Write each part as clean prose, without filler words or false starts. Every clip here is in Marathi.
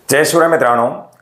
जय शिवराय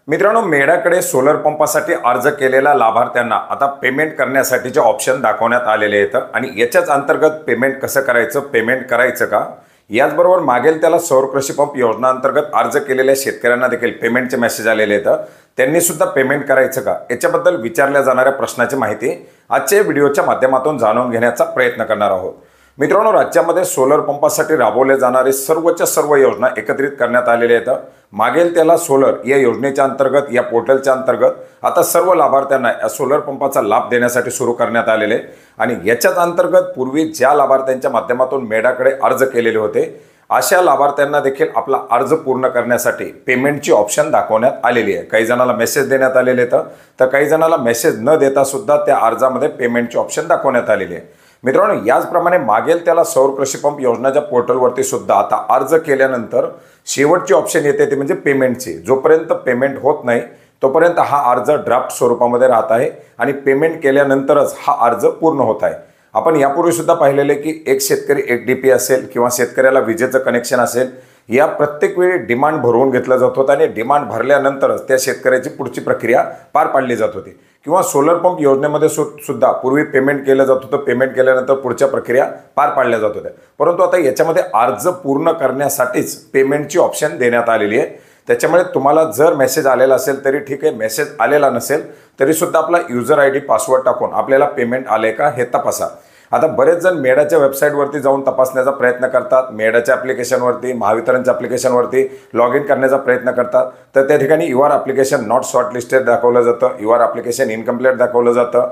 मित्रांनो मेडाकडे सोलर पंपासाठी अर्ज केलेल्या लाभार्थ्यांना आता पेमेंट करण्यासाठीचे ऑप्शन दाखवण्यात आलेले आहेत आणि याच्याच अंतर्गत पेमेंट कसं करायचं का याचबरोबर मागेल त्याला सौर कृषी पंप योजना अंतर्गत अर्ज केलेल्या शेतकऱ्यांना देखील पेमेंटचे मेसेज आलेले आहेत। त्यांनी सुद्धा पेमेंट करायचं का याच्याबद्दल विचारल्या जाणाऱ्या प्रश्नाची माहिती आजच्या व्हिडिओच्या माध्यमातून जाणून घेण्याचा प्रयत्न करणार आहोत। मित्रांनो, राज्यामध्ये सोलर पंपासाठी राबवले जाणारे सर्वच्या सर्व योजना एकत्रित करण्यात आलेल्या आहेत। मागेल त्याला सोलर या योजनेच्या अंतर्गत या पोर्टलच्या अंतर्गत आता सर्व लाभार्थ्यांना या सोलर पंपाचा लाभ देण्यासाठी सुरू करण्यात आलेले आणि याच्याच अंतर्गत पूर्वी ज्या लाभार्थ्यांच्या माध्यमातून मेडाकडे अर्ज केलेले होते अशा लाभार्थ्यांना देखील आपला अर्ज पूर्ण करण्यासाठी पेमेंटची ऑप्शन दाखवण्यात आलेली आहे। काही जणांना मेसेज देण्यात आलेले तर काही जणांना मेसेज न देता सुद्धा त्या अर्जामध्ये पेमेंटची ऑप्शन दाखवण्यात आलेली आहे। मित्रांनो, याचप्रमाणे मागेल त्याला सौर कृषी पंप योजनेच्या पोर्टलवरती सुद्धा आता अर्ज केल्यानंतर शेवटची ऑप्शन येते ती म्हणजे पेमेंटची। जोपर्यंत पेमेंट होत नाही तोपर्यंत हा अर्ज ड्राफ्ट स्वरूपामध्ये राहत आहे आणि पेमेंट केल्यानंतरच हा अर्ज पूर्ण होत आहे। आपण यापूर्वी सुद्धा पाहिलेले की एक शेतकरी HDP असेल किंवा शेतकऱ्याला विजेचं कनेक्शन असेल या प्रत्येक वेळी डिमांड भरवून घेतलं जात होतं आणि डिमांड भरल्यानंतरच त्या शेतकऱ्याची पुढची प्रक्रिया पार पाडली जात होती। किंवा सोलर पंप योजनेमध्ये सुद्धा पूर्वी पेमेंट केलं जात होतं, पेमेंट केल्यानंतर पुढच्या प्रक्रिया पार पाडल्या जात होत्या। परंतु आता याच्यामध्ये अर्ज पूर्ण करण्यासाठीच पेमेंटची ऑप्शन देण्यात आलेली आहे। त्याच्यामुळे तुम्हाला जर मेसेज आलेला असेल तरी ठीक आहे, मेसेज आलेला नसेल तरी सुद्धा आपला यूजर ID पासवर्ड टाकून आपल्याला पेमेंट आले का हे तपासा। आता बरेच जण मेडाच्या वेबसाईटवरती जाऊन तपासण्याचा प्रयत्न करतात, मेडाच्या ॲप्लिकेशनवरती महावितरणच्या ॲप्लिकेशनवरती लॉग इन करण्याचा प्रयत्न करतात तर त्या ठिकाणी युअर ॲप्लिकेशन नॉट शॉर्टलिस्टेड दाखवलं जातं, युअर ॲप्लिकेशन इनकम्प्लीट दाखवलं जातं।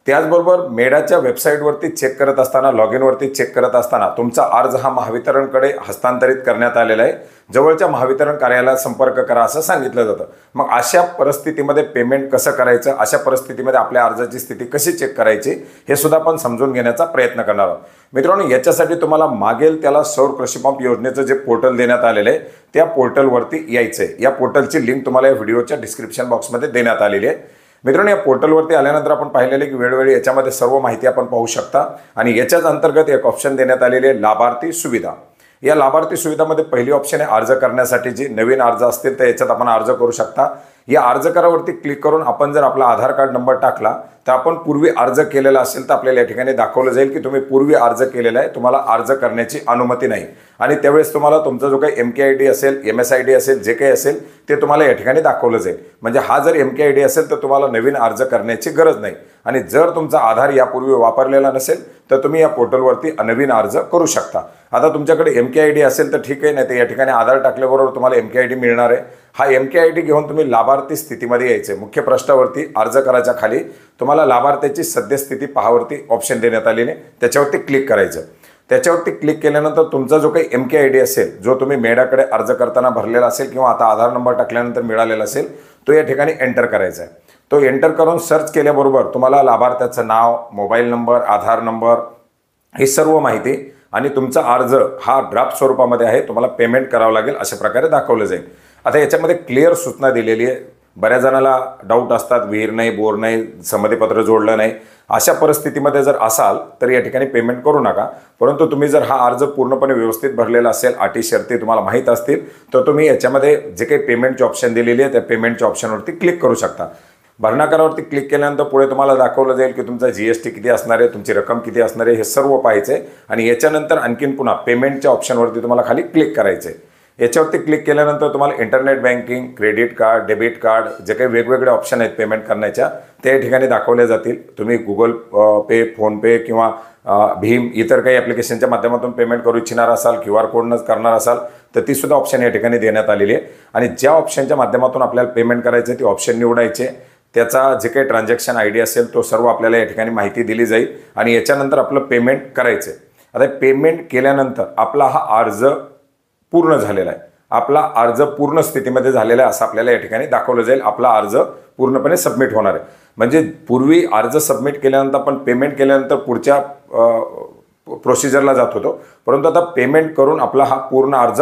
त्याचबरोबर मेडाच्या वेबसाईटवरती चेक करत असताना, लॉग इनवरती चेक करत असताना तुमचा अर्ज हा महावितरणकडे हस्तांतरित करण्यात आलेला आहे, जवळच्या महावितरण कार्यालयात संपर्क करा असं सांगितलं जातं। मग अशा परिस्थितीमध्ये पेमेंट कसं करायचं, अशा परिस्थितीमध्ये आपल्या अर्जाची स्थिती कशी चेक करायची हे सुद्धा आपण समजून घेण्याचा प्रयत्न करणार आहोत। मित्रांनो, याच्यासाठी तुम्हाला मागेल त्याला सौर कृषी पंप योजनेचं जे पोर्टल देण्यात आलेलं आहे त्या पोर्टलवरती यायचं आहे। या पोर्टलची लिंक तुम्हाला या व्हिडिओच्या डिस्क्रिप्शन बॉक्समध्ये देण्यात आलेली आहे। मित्रांनो, या पोर्टलवरती आल्यानंतर आपण पाहिलेले की वेळोवेळी याच्यामध्ये सर्व माहिती आपण पाहू शकता आणि याच्याच अंतर्गत एक ऑप्शन देण्यात आलेली आहे लाभार्थी सुविधा। या लाभार्थी सुविधामध्ये पहिली ऑप्शन आहे अर्ज करण्यासाठी। जी नवीन अर्ज असतील तर याच्यात आपण अर्ज करू शकता। या अर्ज करावरती क्लिक करून आपण जर आपला आधार कार्ड नंबर टाकला तर आपण पूर्वी अर्ज केलेला असेल तर आपल्याला या ठिकाणी दाखवलं जाईल की तुम्ही पूर्वी अर्ज केलेला आहे, तुम्हाला अर्ज करण्याची अनुमती नाही आणि त्यावेळेस तुम्हाला तुमचा जो काही MKID असेल, MSID असेल, जे काही असेल ते तुम्हाला या ठिकाणी दाखवलं जाईल। म्हणजे हा जर MKID असेल तर तुम्हाला नवीन अर्ज करण्याची गरज नाही आणि जर तुमचा आधार यापूर्वी वापरलेला नसेल तर तुम्ही या पोर्टलवरती नवीन अर्ज करू शकता। आता तुमच्याकडे MKID असेल तर ठीक आहे, नाही तर या ठिकाणी आधार टाकल्याबरोबर तुम्हाला MKID मिळणार आहे। हा MKID घेऊन तुम्ही लाभार्थी स्थितीमध्ये यायचे। मुख्य पृष्ठावरती अर्ज करायच्या खाली तुम्हाला लाभार्थ्याची सद्यस्थिती पाहावरती ऑप्शन देण्यात आलेले, त्याच्यावरती क्लिक करायचं। त्याच्यावरती क्लिक केल्यानंतर तुमचा जो काही MKID असेल, जो तुम्ही मेडाकडे अर्ज करताना भरलेला असेल किंवा आता आधार नंबर टाकल्यानंतर मिळालेला असेल तो या ठिकाणी एंटर करायचा आहे। तो एंटर करून सर्च केल्याबरोबर तुम्हाला लाभार्थ्याचं नाव, मोबाईल नंबर, आधार नंबर ही सर्व माहिती आणि तुमचा अर्ज हा ड्राफ्ट स्वरूपामध्ये आहे, तुम्हाला पेमेंट करावं लागेल अशा प्रकारे दाखवलं जाईल। आता याच्यामध्ये क्लिअर सूचना दिलेली आहे। बऱ्याच जणाला डाऊट असतात, विहीर नाही, बोर नाही, संमतीपत्र जोडलं नाही, अशा परिस्थितीमध्ये जर असाल तर या ठिकाणी पेमेंट करू नका। परंतु तुम्ही जर हा अर्ज पूर्णपणे व्यवस्थित भरलेला असेल, अटी शर्ती तुम्हाला माहीत असतील तर तुम्ही याच्यामध्ये जे काही पेमेंटची ऑप्शन दिलेली आहे त्या पेमेंटच्या ऑप्शनवरती क्लिक करू शकता। भरणा करावरती क्लिक केल्यानंतर पुढे तुम्हाला दाखवलं जाईल की तुमचा GST किती असणार आहे, तुमची रक्कम किती असणार आहे हे सर्व पाहायचं आहे आणि याच्यानंतर आणखीन पुन्हा पेमेंटच्या ऑप्शनवरती तुम्हाला खाली क्लिक करायचं आहे। याच्यावरती क्लिक केल्यानंतर तुम्हाला internet banking, credit card, debit card जे काही वेगवेगळे ऑप्शन आहेत पेमेंट करण्याच्या त्या ठिकाणी दाखवले जातील। तुम्ही गुगल पे, फोनपे किंवा भीम इतर काही ॲप्लिकेशनच्या माध्यमातून पेमेंट करू इच्छिणार असाल, QR कोडनं करणार असाल तर ती सुद्धा ऑप्शन या ठिकाणी देण्यात आलेली आहे आणि ज्या ऑप्शनच्या माध्यमातून आपल्याला पेमेंट करायचं आहे ती ऑप्शन निवडायचे। त्याचा जे काही ट्रान्झॅक्शन ID असेल तो सर्व आपल्याला या ठिकाणी माहिती दिली जाईल आणि याच्यानंतर आपलं पेमेंट करायचं आहे। आता पेमेंट केल्यानंतर आपला हा अर्ज पूर्ण झालेला आहे, आपला अर्ज पूर्ण स्थितीमध्ये झालेला आहे असं आपल्याला या ठिकाणी दाखवलं जाईल। आपला अर्ज पूर्णपणे सबमिट होणार आहे। म्हणजे पूर्वी अर्ज सबमिट केल्यानंतर आपण पेमेंट केल्यानंतर पुढच्या प्रोसिजरला जात होतो, परंतु आता पेमेंट करून आपला हा पूर्ण अर्ज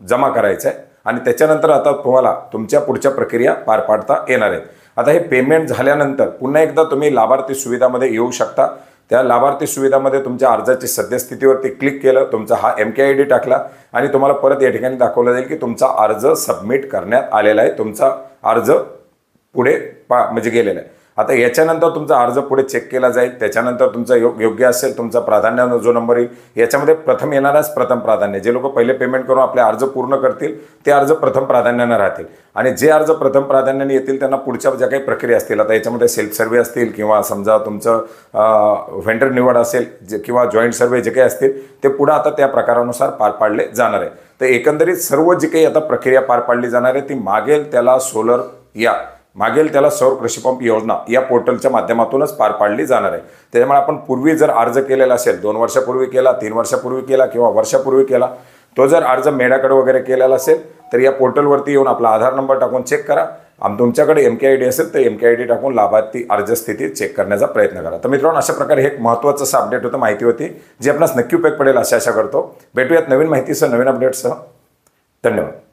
जमा करायचा आहे आणि त्याच्यानंतर आता तुम्हाला तुमच्या पुढच्या प्रक्रिया पार पाडता येणार आहे। आता हे पेमेंट झाल्यानंतर पुन्हा एकदा तुम्ही लाभार्थी सुविधामध्ये येऊ शकता। त्या लाभार्थी सुविधामध्ये तुमच्या अर्जाची सद्यस्थितीवरती क्लिक केलं, तुमचा हा MKID टाकला आणि तुम्हाला परत या ठिकाणी दाखवलं जाईल की तुमचा अर्ज सबमिट करण्यात आलेला आहे, तुमचा अर्ज पुढे म्हणजे गेलेला आहे। आता याच्यानंतर तुमचा अर्ज पुढे चेक केला जाईल, त्याच्यानंतर तुमचा योग्य असेल तुमचा प्राधान्य जो नंबर येईल याच्यामध्ये प्रथम येणारच प्रथम प्राधान्य, जे लोक पहिले पेमेंट करून आपले अर्ज पूर्ण करतील ते अर्ज प्रथम प्राधान्याने राहतील आणि जे अर्ज प्रथम प्राधान्याने येतील त्यांना पुढच्या ज्या काही प्रक्रिया असतील, आता याच्यामध्ये सेल्फ सर्व्हे असतील किंवा समजा तुमचं व्हेंडर निवड असेल किंवा जॉईंट सर्व्हे जे काही असतील ते पुढे आता त्या प्रकारानुसार पार पाडले जाणार आहे। तर एकंदरीत सर्व जी काही आता प्रक्रिया पार पाडली जाणार आहे ती मागेल त्याला सौर कृषी पंप योजना या पोर्टलच्या माध्यमातूनच पार पाडली जाणार आहे। त्यामुळे आपण पूर्वी जर अर्ज केलेला असेल 2 वर्षापूर्वी केला, 3 वर्षापूर्वी केला किंवा वर्षापूर्वी केला, तो जर अर्ज मेळाकडे वगैरे केलेला असेल तर या पोर्टलवरती येऊन आपला आधार नंबर टाकून चेक करा आणि तुमच्याकडे MKID असेल तर MKID टाकून लाभार्थी अर्ज स्थिती चेक करण्याचा प्रयत्न करा। तर मित्रांनो, अशा प्रकारे एक महत्त्वाचं असं अपडेट होतं, माहिती होती जी आपणास नक्की उपयोग पडेल अशी आशा करतो। भेटूयात नवीन माहितीसह नवीन अपडेटसह। धन्यवाद।